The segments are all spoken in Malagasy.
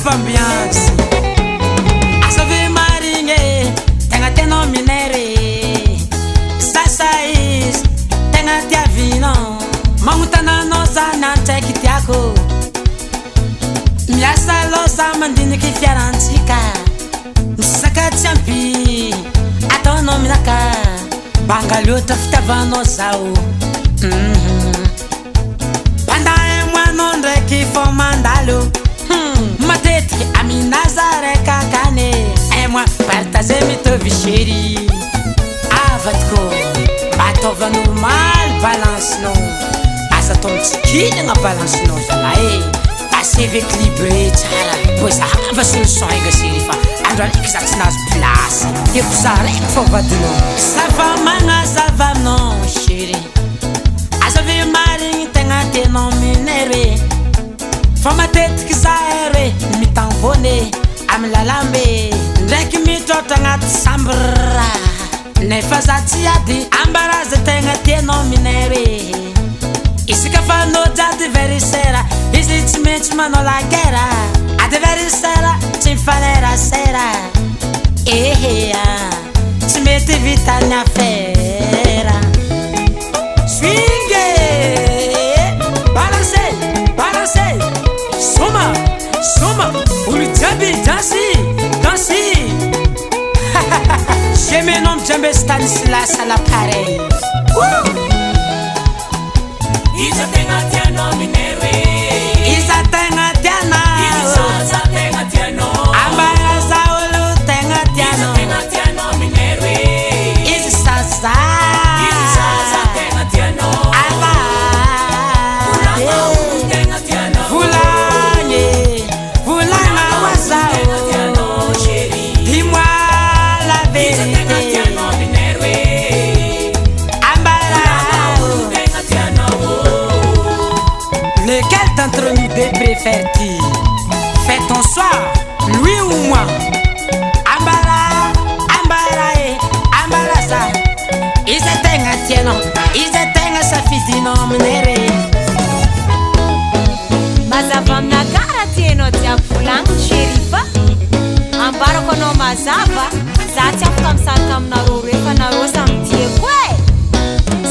ambiance asove marigny tegna tianao minery sasais tegna tiavinao magnotananao zany antsaiky tiako miasa loza mandiniky fiarantsika misaka tsy ampy ataonao minaka bangaliotra fitiavanao zao pandahy moanao ndraiky fô mandalo matetiky aminazareka kane moi partager mitovy chéri avatiko batova normal balancenao asa tao mitsikilagna balancenao zalahy asivy équilibré tsara po zava solution ega chéri fa andro aliky za tsy nazo place tiako za raiky fô vadinao sava magnazava aminao chéri azave marigny tegna tianao minery fa matetiky za ery mitambony amy lalambe ndraiky mitrôtra agnaty sambra nefa za tsy ady ambaraza tegna tianao minery isika fa no jady verisera izy tsy maintsy manao lagera ady verisera tsy mifanerasera ehea tsy mety vitany afera swinge balance balance soma soma olo jiaby dansi dansi jamais nom jamais Stanislas à l'appareil Isa tenga tiano minery Isa tenga tiana Isa tenga tiano Ambara saulu tenga tiano Isa tenga tiano minery Isa sa Isa tenga tiano Aba Fulanga tenga tiano Fulanye Fulanga wasao tenga tiano chéri Dis-moi la Isa tenga vérité tiano minery Ambara tenga tiano Lequel d'entre nous deux préfères-tu? Fais ton choix, lui ou moi? Ambara, ambara, ambarasa. Ils éteignent à tieno, ils éteignent à sa fille non menere. Mazava aminakara tianao jiaby volagny sherifa ambara koanao mazava za tsy afaka misaraka aminareo rehefa nareo samy tiako e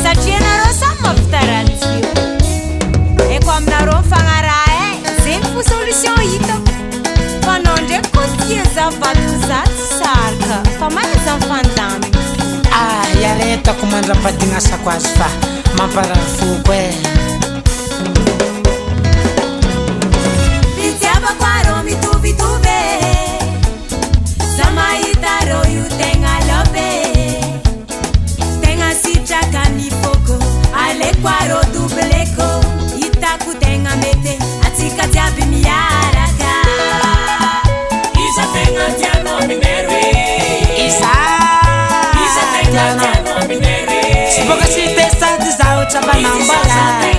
satria nareo samy mahavitarantsio eko aminareo mifagnaraha zegny fo solution hitako fa anao ndraiky koa tia zavato za tsy saraka fa mahaiza mifandamina Yaretako mandrapadigna asako azy fa mamparary foko e. Fitiavako areo mitovitove za mahita reo io tegna love tegna sitraka ny foko aleko areo doubleko hitako tegna mety atsika jiaby miaraka Isa tenga tiano minery Isa Isa tenga tiano minery Siboka si testa de zao chabanambala